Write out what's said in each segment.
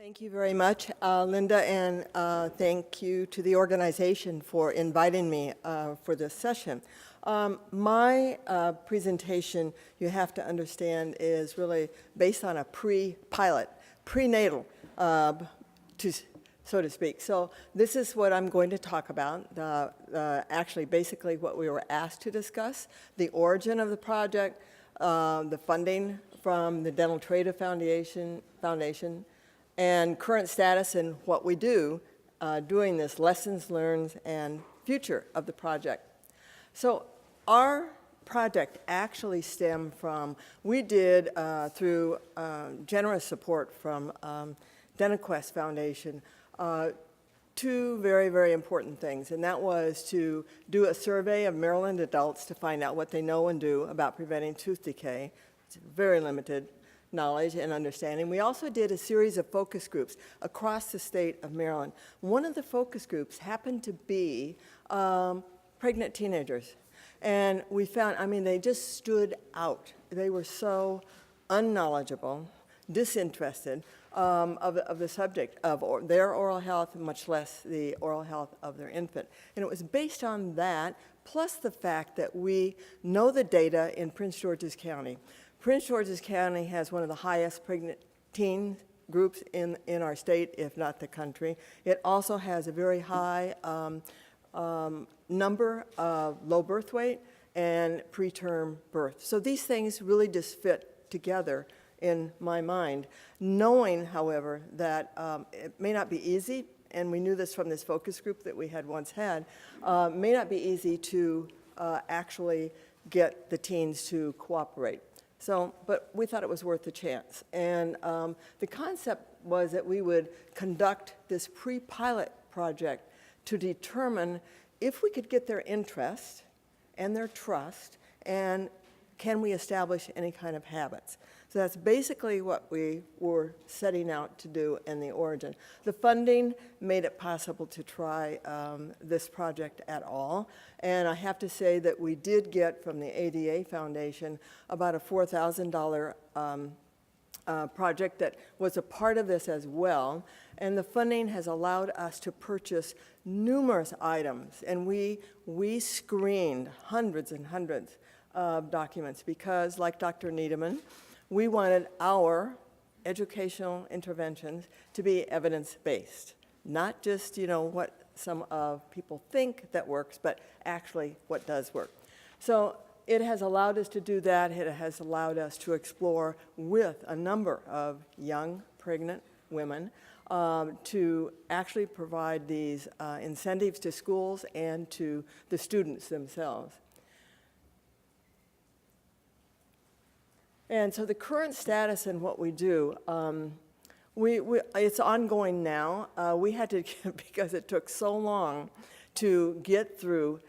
Thank you very much, Linda, and thank you to the organization for inviting me for this session. My presentation, you have to understand, is really based on a pre-pilot, prenatal, so to speak. So this is what I'm going to talk about, actually basically what we were asked to discuss, the origin of the project, the funding from the Dental Trade Foundation, and current status and what we do doing this, lessons learned and future of the project. So our project actually stemmed from, we did through generous support from DentaQuest Foundation, two very, very important things, and that was to do a survey of Maryland adults to find out what they know and do about preventing tooth decay. It's very limited knowledge and understanding. We also did a series of focus groups across the state of Maryland. One of the focus groups happened to be pregnant teenagers. And we found, I mean, they just stood out. They were so unknowledgeable, disinterested of the subject of their oral health, much less the oral health of their infant. And it was based on that, plus the fact that we know the data in Prince George's County. Prince George's County has one of the highest pregnant teen groups in our state, if not the country. It also has a very high number of low birth weight and preterm birth. So these things really just fit together in my mind, knowing, however, that it may not be easy, and we knew this from this focus group that we had once had, may not be easy to actually get the teens to cooperate. So, but we thought it was worth a chance. And the concept was that we would conduct this pre-pilot project to determine if we could get their interest and their trust, and can we establish any kind of habits. So that's basically what we were setting out to do in the origin. The funding made it possible to try this project at all. And I have to say that we did get from the ADA Foundation about a $4,000 project that was a part of this as well. And the funding has allowed us to purchase numerous items. And we screened hundreds and hundreds of documents because, like Dr. Needleman, we wanted our educational interventions to be evidence-based, not just, you know, what some people think that works, but actually what does work. So it has allowed us to do that. It has allowed us to explore with a number of young pregnant women to actually provide these incentives to schools and to the students themselves. And so the current status and what we do, it's ongoing now. We had to, because it took so long to get through,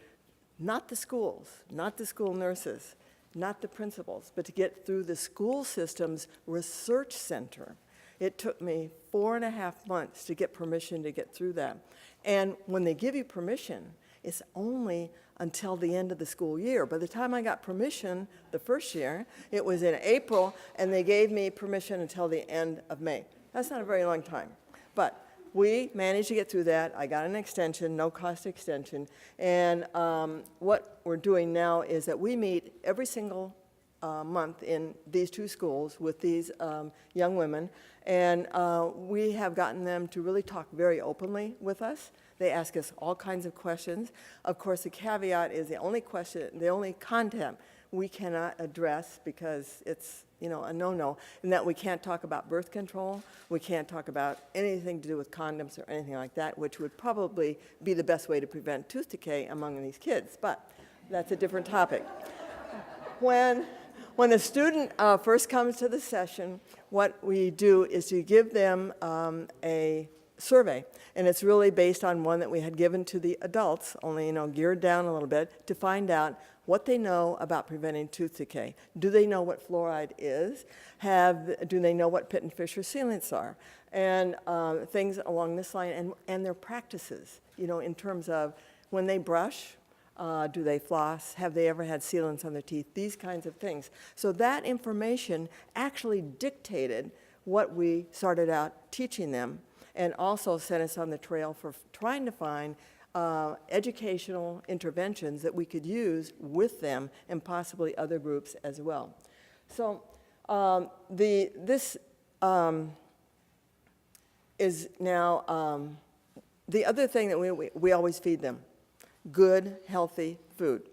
not the schools, not the school nurses, not the principals, but to get through the school system's research center. It took me 4.5 months to get permission to get through that. And when they give you permission, it's only until the end of the school year. By the time I got permission the first year, it was in April, and they gave me permission until the end of May. That's not a very long time. But we managed to get through that. I got an extension, no-cost extension. And what we're doing now is that we meet every single month in these two schools with these young women. And we have gotten them to really talk very openly with us. They ask us all kinds of questions. Of course, the caveat is the only content we cannot address because it's, you know, a no-no, and that we can't talk about birth control. We can't talk about anything to do with condoms or anything like that, which would probably be the best way to prevent tooth decay among these kids, but that's a different topic. When a student first comes to the session, what we do is to give them a survey, and it's really based on one that we had given to the adults, only, you know, geared down a little bit to find out what they know about preventing tooth decay. Do they know what fluoride is? Do they know what Pitt and Fisher sealants are? And things along this line, and their practices, you know, in terms of when they brush, do they floss? Have they ever had sealants on their teeth? These kinds of things. So that information actually dictated what we started out teaching them, and also set us on the trail for trying to find educational interventions that we could use with them and possibly other groups as well. So this is now the other thing that we always feed them, good, healthy food.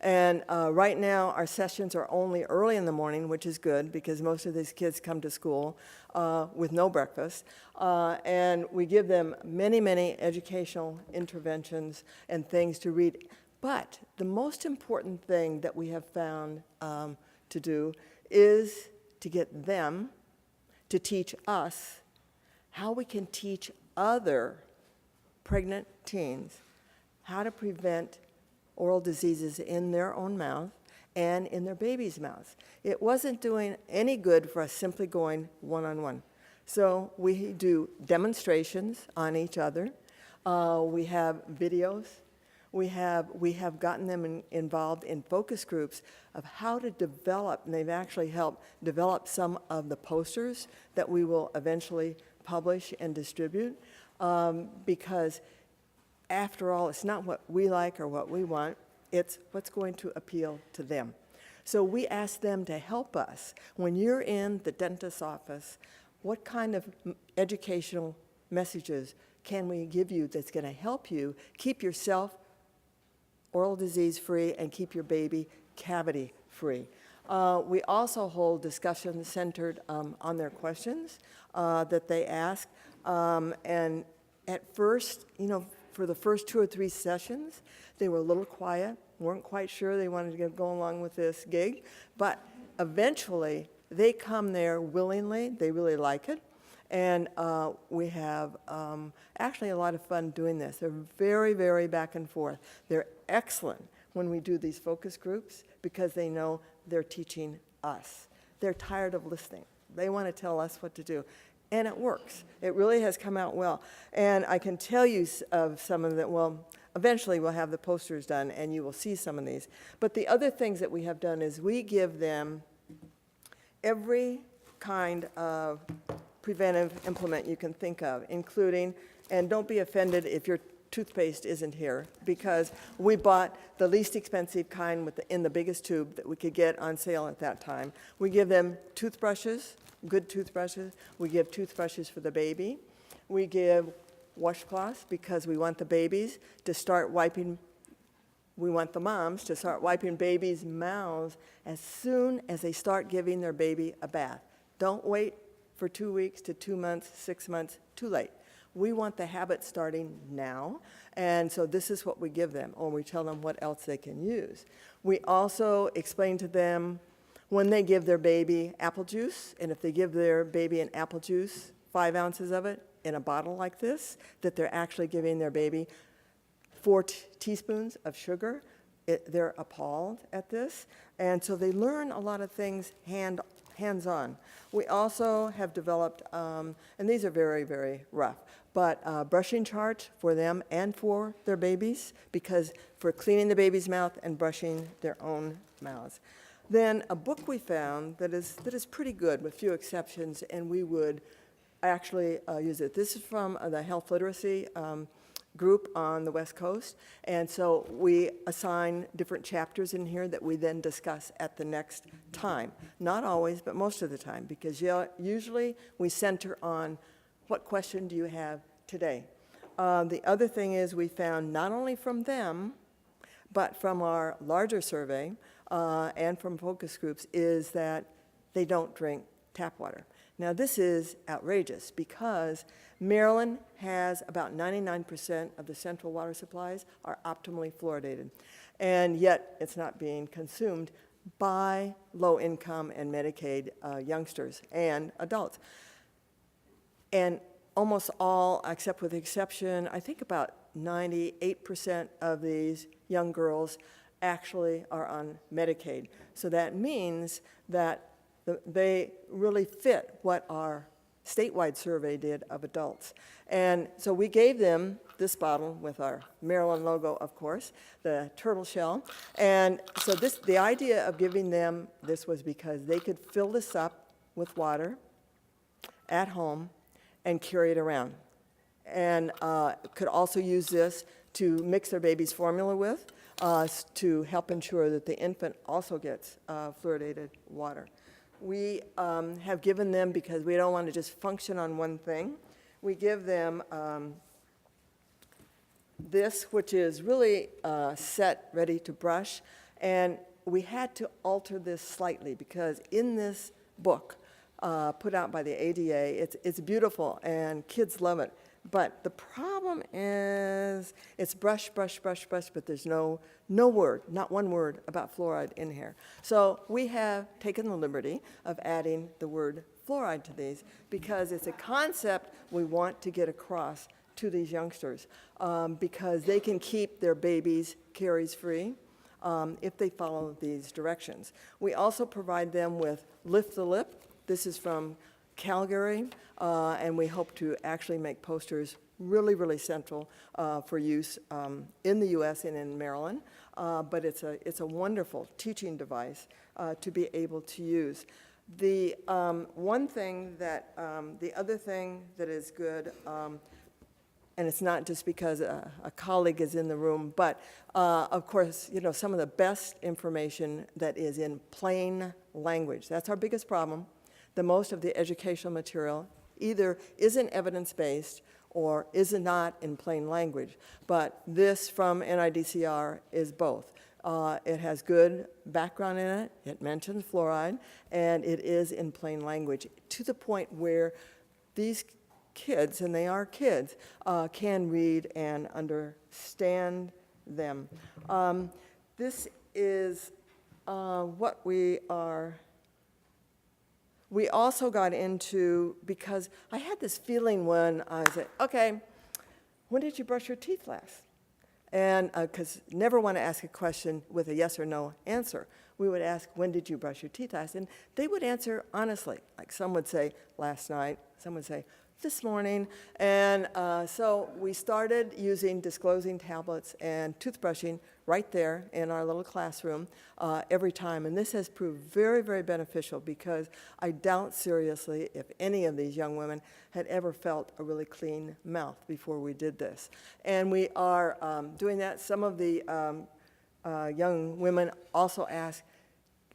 And right now, our sessions are only early in the morning, which is good because most of these kids come to school with no breakfast. And we give them many, many educational interventions and things to read. But the most important thing that we have found to do is to get them to teach us how we can teach other pregnant teens how to prevent oral diseases in their own mouth and in their baby's mouths. It wasn't doing any good for us simply going one-on-one. So we do demonstrations on each other. We have videos. We have gotten them involved in focus groups of how to develop, and they've actually helped develop some of the posters that we will eventually publish and distribute, because after all, it's not what we like or what we want, it's what's going to appeal to them. So we ask them to help us. When you're in the dentist's office, what kind of educational messages can we give you that's going to help you keep yourself oral disease free and keep your baby cavity free? We also hold discussions centered on their questions that they ask. And at first, for the first 2 or 3 sessions, they were a little quiet, weren't quite sure they wanted to go along with this gig, but eventually they come there willingly, they really like it, and we have actually a lot of fun doing this. They're very, very back and forth. They're excellent when we do these focus groups because they know they're teaching us. They're tired of listening. They want to tell us what to do. And it works. It really has come out well. And I can tell you of some of them. Well, eventually we'll have the posters done and you will see some of these. But the other things that we have done is we give them every kind of preventive implement you can think of, including, and don't be offended if your toothpaste isn't here, because we bought the least expensive kind in the biggest tube that we could get on sale at that time. We give them toothbrushes, good toothbrushes. We give toothbrushes for the baby. We give washcloths because we want the babies to start wiping, we want the moms to start wiping babies' mouths as soon as they start giving their baby a bath. Don't wait for 2 weeks to 2 months, 6 months, too late. We want the habit starting now, and so this is what we give them, or we tell them what else they can use. We also explain to them when they give their baby apple juice, and if they give their baby an apple juice, 5 ounces of it in a bottle like this, that they're actually giving their baby 4 teaspoons of sugar. They're appalled at this, and so they learn a lot of things hands-on. We also have developed, and these are very, very rough, but brushing charts for them and for their babies, because for cleaning the baby's mouth and brushing their own mouths. Then a book we found that is pretty good with few exceptions, and we would actually use it. This is from the health literacy group on the West Coast, and so we assign different chapters in here that we then discuss at the next time. Not always, but most of the time, because usually we center on what question do you have today. The other thing is we found not only from them, but from our larger survey and from focus groups is that they don't drink tap water. Now this is outrageous because Maryland has about 99% of the central water supplies are optimally fluoridated, and yet it's not being consumed by low-income and Medicaid youngsters and adults. And almost all, except with the exception, I think about 98% of these young girls actually are on Medicaid. So that means that they really fit what our statewide survey did of adults. And so we gave them this bottle with our Maryland logo, of course, the turtle shell. And so the idea of giving them this was because they could fill this up with water, at home and carry it around. And could also use this to mix their baby's formula with to help ensure that the infant also gets fluoridated water. We have given them, because we don't want to just function on one thing, we give them this, which is really set, ready to brush. And we had to alter this slightly because in this book put out by the ADA, it's beautiful and kids love it. But the problem is it's brush, brush, brush, brush, but there's no word, not one word about fluoride in here. So we have taken the liberty of adding the word fluoride to these because it's a concept we want to get across to these youngsters because they can keep their babies caries free if they follow these directions. We also provide them with Lift the Lip. This is from Calgary, and we hope to actually make posters really, really central for use in the U.S. and in Maryland. But it's a wonderful teaching device to be able to use. The one thing that, the other thing that is good, and it's not just because a colleague is in the room, but of course, you know, some of the best information that is in plain language. That's our biggest problem. The most of the educational material either isn't evidence-based or is not in plain language. But this from NIDCR is both. It has good background in it, it mentions fluoride, and it is in plain language to the point where these kids, and they are kids, can read and understand them. This is what we are. We also got into, because I had this feeling when I said, okay, when did you brush your teeth last? And because never want to ask a question with a yes or no answer. We would ask, when did you brush your teeth last? And they would answer honestly. Like some would say, last night. Some would say, this morning. And so we started using disclosing tablets and toothbrushing right there in our little classroom every time. And this has proved very, very beneficial because I doubt seriously if any of these young women had ever felt a really clean mouth before we did this. And we are doing that. Some of the young women also ask,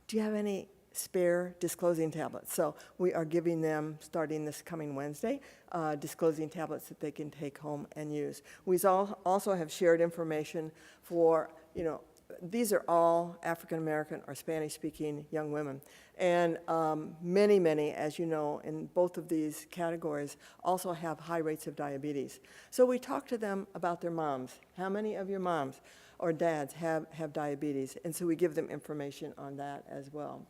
do you have any spare disclosing tablets? So we are giving them, starting this coming Wednesday, disclosing tablets that they can take home and use. We also have shared information for, you know, these are all African American or Spanish speaking young women. And many, many, as you know, in both of these categories also have high rates of diabetes. So we talk to them about their moms. How many of your moms or dads have diabetes? And so we give them information on that as well.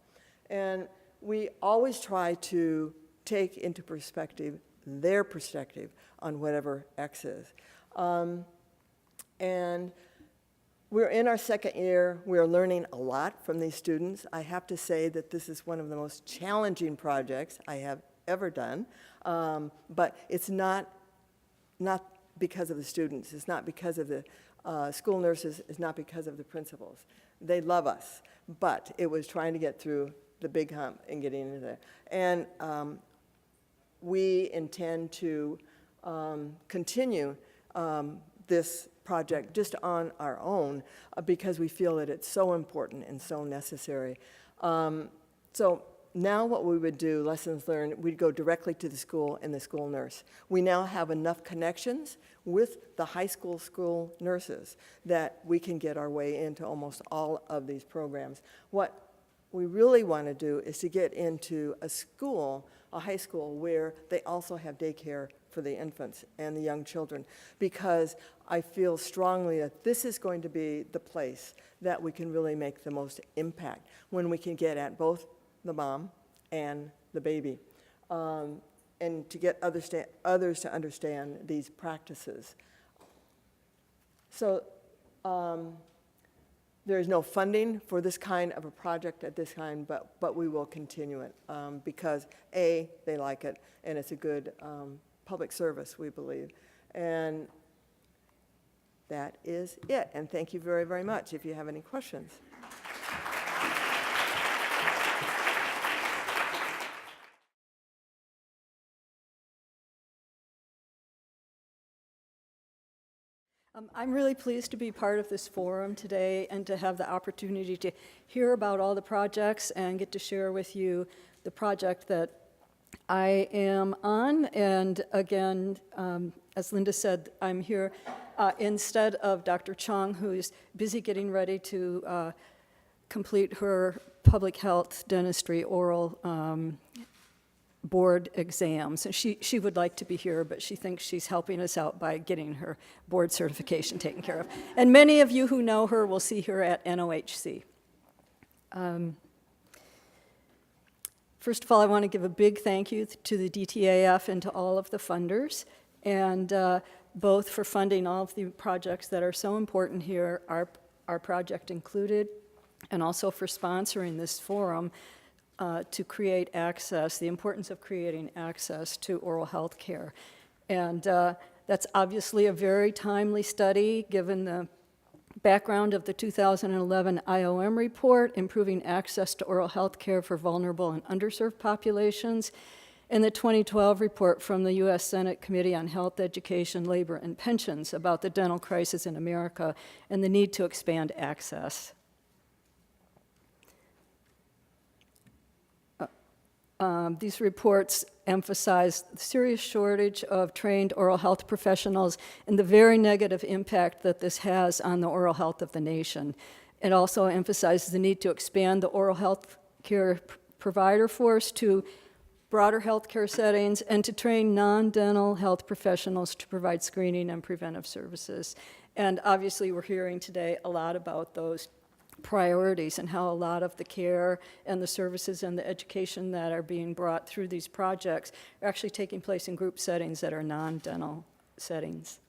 And we always try to take into perspective their perspective on whatever X is. And we're in our second year. We're learning a lot from these students. I have to say that this is one of the most challenging projects I have ever done. But it's not because of the students. It's not because of the school nurses. It's not because of the principals. They love us. But it was trying to get through the big hump and getting into there. And we intend to continue this project just on our own because we feel that it's so important and so necessary. So now what we would do, lessons learned, we'd go directly to the school and the school nurse. We now have enough connections with the high school nurses that we can get our way into almost all of these programs. What we really want to do is to get into a school, a high school, where they also have daycare for the infants and the young children, because I feel strongly that this is going to be the place that we can really make the most impact when we can get at both the mom and the baby, and to get others to understand these practices. So there is no funding for this kind of a project at this time, but we will continue it because A, they like it, and it's a good public service, we believe. And that is it. And thank you very, very much. If you have any questions. I'm really pleased to be part of this forum today and to have the opportunity to hear about all the projects and get to share with you the project that I am on. And again, as Linda said, I'm here instead of Dr. Chung, who's busy getting ready to complete her public health dentistry oral board exams. She would like to be here, but she thinks she's helping us out by getting her board certification taken care of. And many of you who know her will see her at NOHC. First of all, I want to give a big thank you to the DTAF and to all of the funders, and both for funding all of the projects that are so important here, our project included, and also for sponsoring this forum to create access, the importance of creating access to oral health care. And that's obviously a very timely study given the background of the 2011 IOM report, Improving Access to Oral Health Care for Vulnerable and Underserved Populations, and the 2012 report from the U.S. Senate Committee on Health, Education, Labor, and Pensions about the dental crisis in America and the need to expand access. These reports emphasize the serious shortage of trained oral health professionals and the very negative impact that this has on the oral health of the nation. It also emphasizes the need to expand the oral health care provider force to broader healthcare settings and to train non-dental health professionals to provide screening and preventive services. And obviously, we're hearing today a lot about those priorities and how a lot of the care and the services and the education that are being brought through these projects are actually taking place in group settings that are non-dental settings.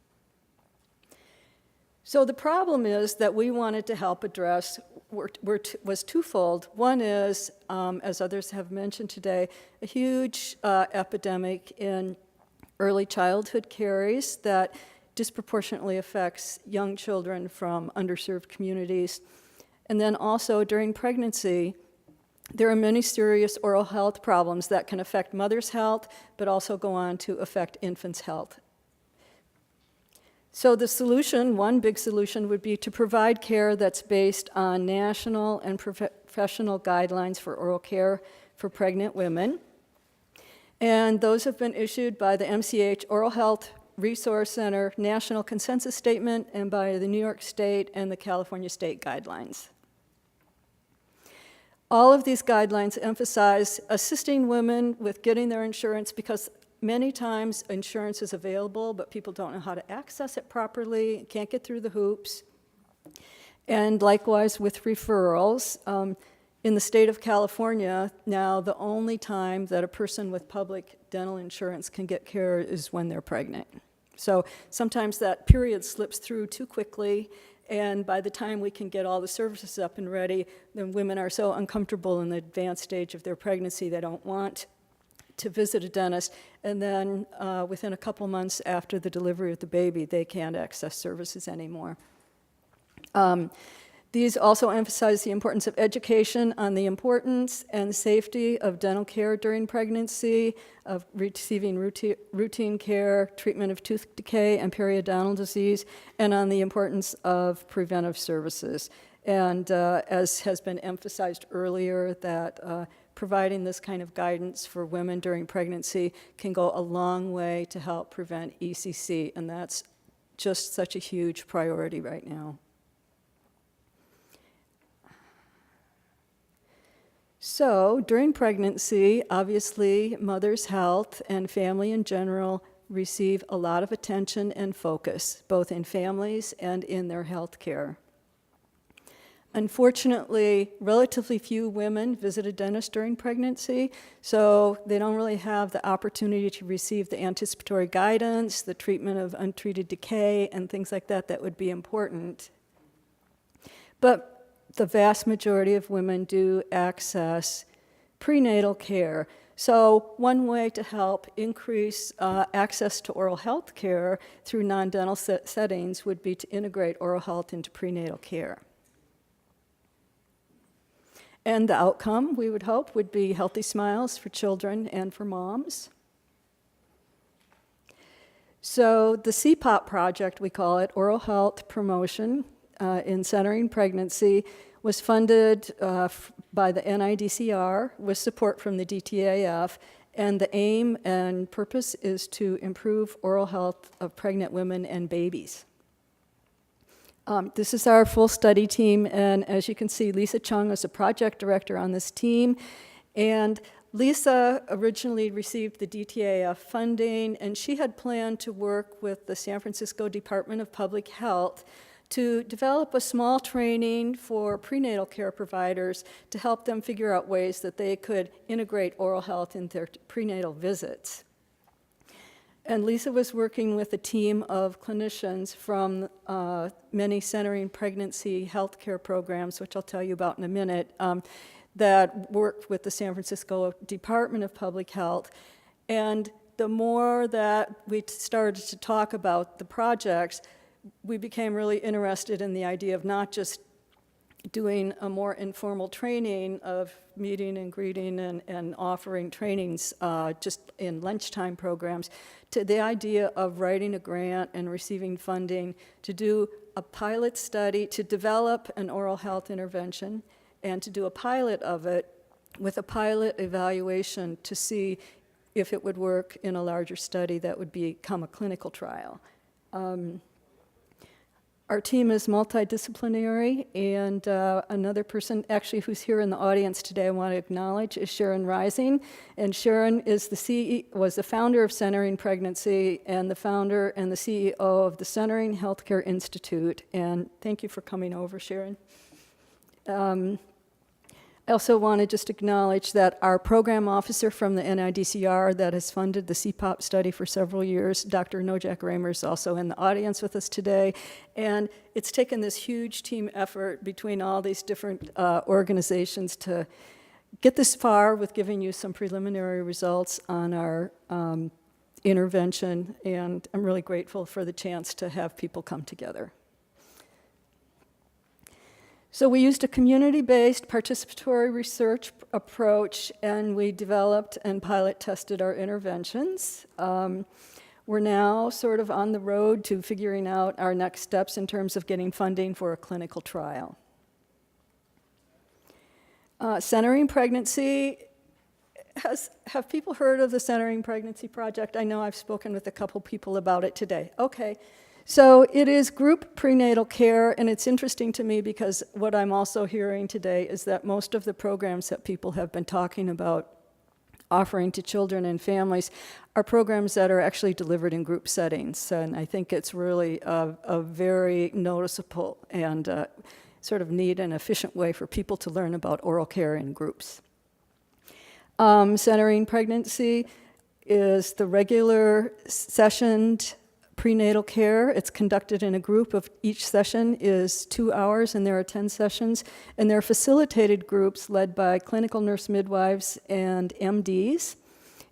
So the problem is that we wanted to help address was twofold. One is, as others have mentioned today, a huge epidemic in early childhood caries that disproportionately affects young children from underserved communities. And then also during pregnancy, there are many serious oral health problems that can affect mother's health, but also go on to affect infants' health. So the solution, one big solution, would be to provide care that's based on national and professional guidelines for oral care for pregnant women. And those have been issued by the MCH Oral Health Resource Center National Consensus Statement and by the New York State and the California State Guidelines. All of these guidelines emphasize assisting women with getting their insurance because many times insurance is available, but people don't know how to access it properly, can't get through the hoops. And likewise with referrals. In the state of California, now the only time that a person with public dental insurance can get care is when they're pregnant. So sometimes that period slips through too quickly, and by the time we can get all the services up and ready, then women are so uncomfortable in the advanced stage of their pregnancy they don't want to visit a dentist, and then within a couple months after the delivery of the baby, they can't access services anymore. These also emphasize the importance of education on the importance and safety of dental care during pregnancy, of receiving routine care, treatment of tooth decay and periodontal disease, and on the importance of preventive services. And as has been emphasized earlier, that providing this kind of guidance for women during pregnancy can go a long way to help prevent ECC, and that's just such a huge priority right now. So during pregnancy, obviously, mother's health and family in general receive a lot of attention and focus, both in families and in their health care. Unfortunately, relatively few women visit a dentist during pregnancy, so they don't really have the opportunity to receive the anticipatory guidance, the treatment of untreated decay, and things like that that would be important. But the vast majority of women do access prenatal care. So one way to help increase access to oral health care through non-dental settings would be to integrate oral health into prenatal care. And the outcome, we would hope, would be healthy smiles for children and for moms. So the CPOP project, we call it, Oral Health Promotion in Centering Pregnancy, was funded by the NIDCR with support from the DTAF, and the aim and purpose is to improve oral health of pregnant women and babies. This is our full study team, and as you can see, Lisa Chung is a project director on this team, and Lisa originally received the DTAF funding, and she had planned to work with the San Francisco Department of Public Health to develop a small training for prenatal care providers to help them figure out ways that they could integrate oral health in their prenatal visits. And Lisa was working with a team of clinicians from many centering pregnancy healthcare programs, which I'll tell you about in a minute, that worked with the San Francisco Department of Public Health. And the more that we started to talk about the projects, we became really interested in the idea of not just doing a more informal training of meeting and greeting and offering trainings just in lunchtime programs, to the idea of writing a grant and receiving funding to do a pilot study to develop an oral health intervention and to do a pilot of it with a pilot evaluation to see if it would work in a larger study that would become a clinical trial. Our team is multidisciplinary, and another person actually who's here in the audience today I want to acknowledge is Sharon Rising. And Sharon is was the founder of Centering Pregnancy and the founder and the CEO of the Centering Healthcare Institute. And thank you for coming over, Sharon. I also want to just acknowledge that our program officer from the NIDCR that has funded the CPOP study for several years, Dr. Nojak Raymer, is also in the audience with us today. And it's taken this huge team effort between all these different organizations to get this far with giving you some preliminary results on our intervention. And I'm really grateful for the chance to have people come together. So we used a community-based participatory research approach, and we developed and pilot tested our interventions. We're now sort of on the road to figuring out our next steps in terms of getting funding for a clinical trial. Centering Pregnancy, have people heard of the Centering Pregnancy Project? I know I've spoken with a couple people about it today. Okay. So it is group prenatal care, and it's interesting to me because what I'm also hearing today is that most of the programs that people have been talking about offering to children and families are programs that are actually delivered in group settings. And I think it's really a very noticeable and sort of neat and efficient way for people to learn about oral care in groups. Centering Pregnancy is the regular sessioned prenatal care. It's conducted in a group of each session is 2 hours, and there are 10 sessions, and they're facilitated groups led by clinical nurse midwives and MDs.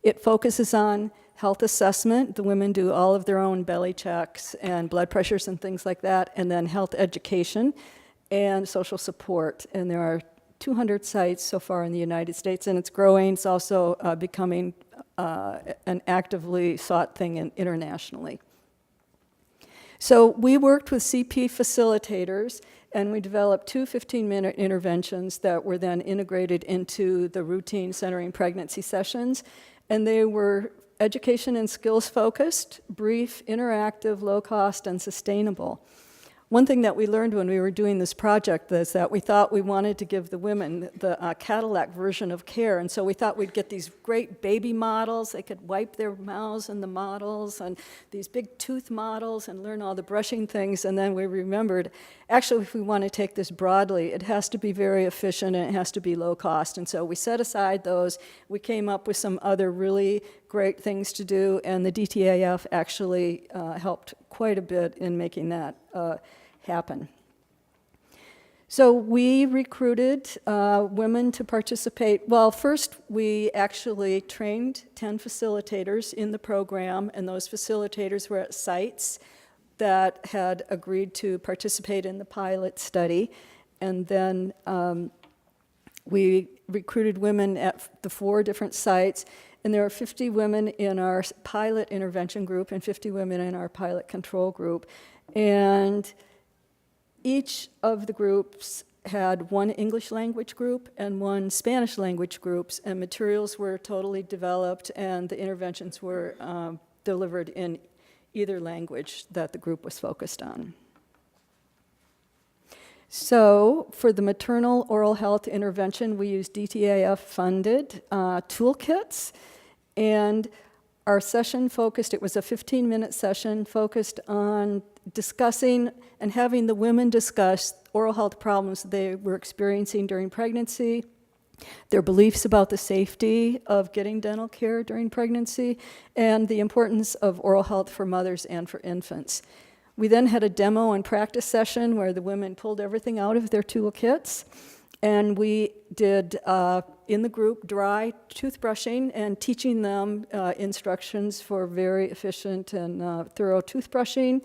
It focuses on health assessment. The women do all of their own belly checks and blood pressures and things like that, and then health education and social support. And there are 200 sites so far in the United States, and it's growing. It's also becoming an actively sought thing internationally. So we worked with CP facilitators, and we developed 2 15-minute interventions that were then integrated into the routine Centering Pregnancy sessions. And they were education and skills focused, brief, interactive, low cost, and sustainable. One thing that we learned when we were doing this project is that we thought we wanted to give the women the Cadillac version of care, and so we thought we'd get these great baby models. They could wipe their mouths in the models, and these big tooth models, and learn all the brushing things, and then we remembered, actually, if we want to take this broadly, it has to be very efficient, and it has to be low cost, and so we set aside those. We came up with some other really great things to do, and the DTAF actually helped quite a bit in making that happen. So we recruited women to participate. Well, first we actually trained 10 facilitators in the program, and those facilitators were at sites that had agreed to participate in the pilot study. And then we recruited women at the 4 different sites, And there are 50 women in our pilot intervention group and 50 women in our pilot control group. And each of the groups had one English language group and one Spanish language groups, and materials were totally developed, and the interventions were delivered in either language that the group was focused on. So for the maternal oral health intervention, we used DTAF-funded toolkits, and our session focused, it was a 15-minute session, focused on discussing and having the women discuss oral health problems they were experiencing during pregnancy, their beliefs about the safety of getting dental care during pregnancy, and the importance of oral health for mothers and for infants. We then had a demo and practice session where the women pulled everything out of their toolkits, and we did, in the group, dry toothbrushing and teaching them instructions for very efficient and thorough toothbrushing.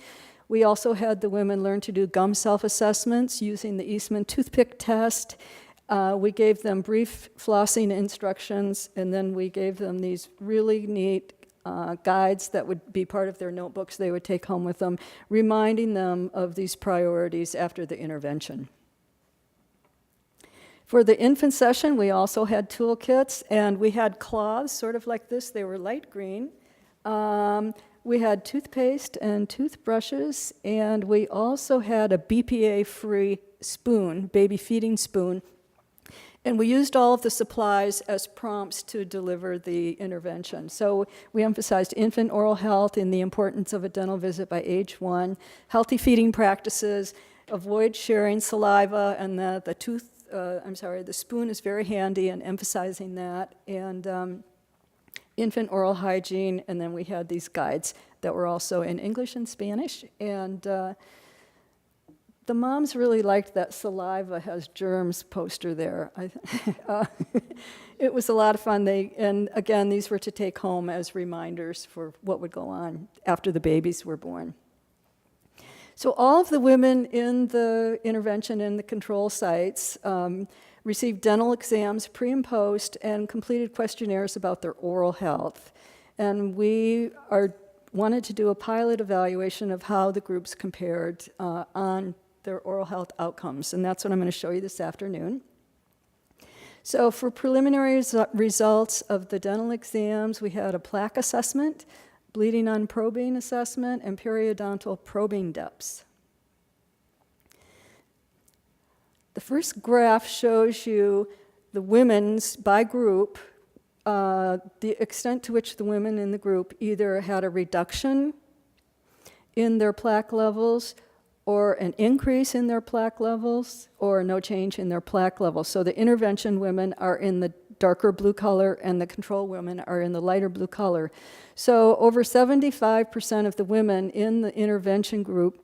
We also had the women learn to do gum self-assessments using the Eastman toothpick test. We gave them brief flossing instructions, and then we gave them these really neat guides that would be part of their notebooks they would take home with them, reminding them of these priorities after the intervention. For the infant session, we also had toolkits, and we had cloths, sort of like this. They were light green. We had toothpaste and toothbrushes, and we also had a BPA-free spoon, baby feeding spoon. And we used all of the supplies as prompts to deliver the intervention. So we emphasized infant oral health and the importance of a dental visit by age 1, healthy feeding practices, avoid sharing saliva, and the spoon is very handy in emphasizing that, and infant oral hygiene, and then we had these guides that were also in English and Spanish, and the moms really liked that saliva has germs poster there. It was a lot of fun. And again, these were to take home as reminders for what would go on after the babies were born. So all of the women in the intervention and the control sites received dental exams pre and post and completed questionnaires about their oral health. And we wanted to do a pilot evaluation of how the groups compared on their oral health outcomes, and that's what I'm going to show you this afternoon. So for preliminary results of the dental exams, we had a plaque assessment, bleeding unprobing assessment, and periodontal probing depths. The first graph shows you the women's, by group, the extent to which the women in the group either had a reduction in their plaque levels, or an increase in their plaque levels, or no change in their plaque levels. So the intervention women are in the darker blue color, and the control women are in the lighter blue color. So over 75% of the women in the intervention group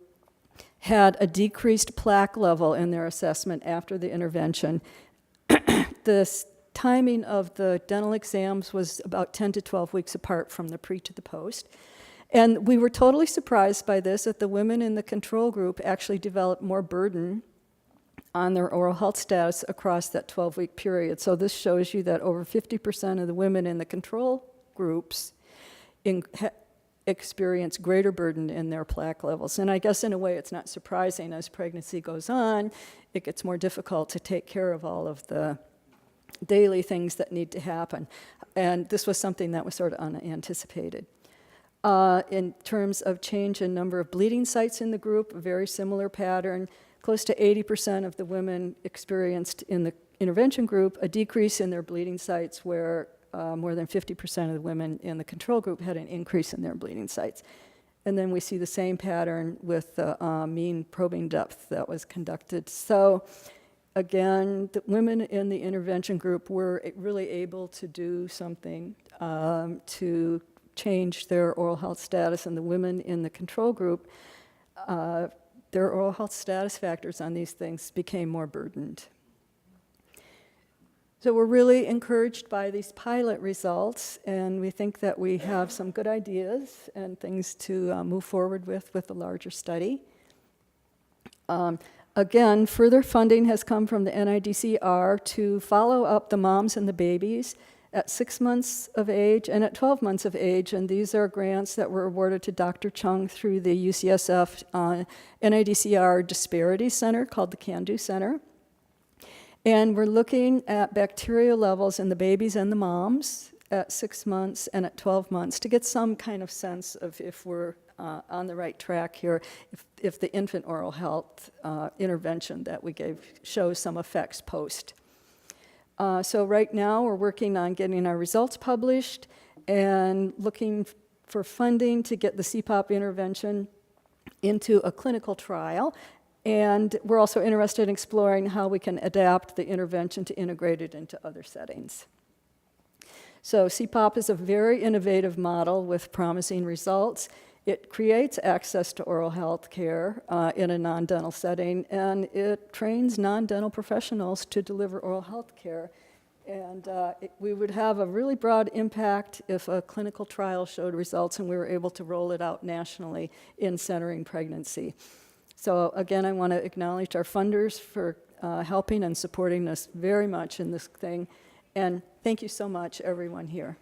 had a decreased plaque level in their assessment after the intervention. The timing of the dental exams was about 10 to 12 weeks apart from the pre to the post. And we were totally surprised by this, that the women in the control group actually developed more burden on their oral health status across that 12-week period. So this shows you that over 50% of the women in the control groups experience greater burden in their plaque levels. And I guess in a way it's not surprising. As pregnancy goes on, it gets more difficult to take care of all of the daily things that need to happen. And this was something that was sort of unanticipated. In terms of change in number of bleeding sites in the group, a very similar pattern. Close to 80% of the women experienced in the intervention group a decrease in their bleeding sites, where more than 50% of the women in the control group had an increase in their bleeding sites. And then we see the same pattern with the mean probing depth that was conducted. So again, the women in the intervention group were really able to do something to change their oral health status, and the women in the control group, their oral health status factors on these things became more burdened. So we're really encouraged by these pilot results, and we think that we have some good ideas and things to move forward with a larger study. Again, further funding has come from the NIDCR to follow up the moms and the babies at 6 months of age and at 12 months of age, and these are grants that were awarded to Dr. Chung through the UCSF NIDCR Disparity Center called the Can-Do Center. And we're looking at bacteria levels in the babies and the moms at 6 months and at 12 months to get some kind of sense of if we're on the right track here, if the infant oral health intervention that we gave shows some effects post. So right now, we're working on getting our results published and looking for funding to get the CPOP intervention into a clinical trial. And we're also interested in exploring how we can adapt the intervention to integrate it into other settings. So CPOP is a very innovative model with promising results. It creates access to oral health care in a non-dental setting, and it trains non-dental professionals to deliver oral health care. And we would have a really broad impact if a clinical trial showed results and we were able to roll it out nationally in centering pregnancy. So again, I want to acknowledge our funders for helping and supporting us very much in this thing. And thank you so much, everyone here.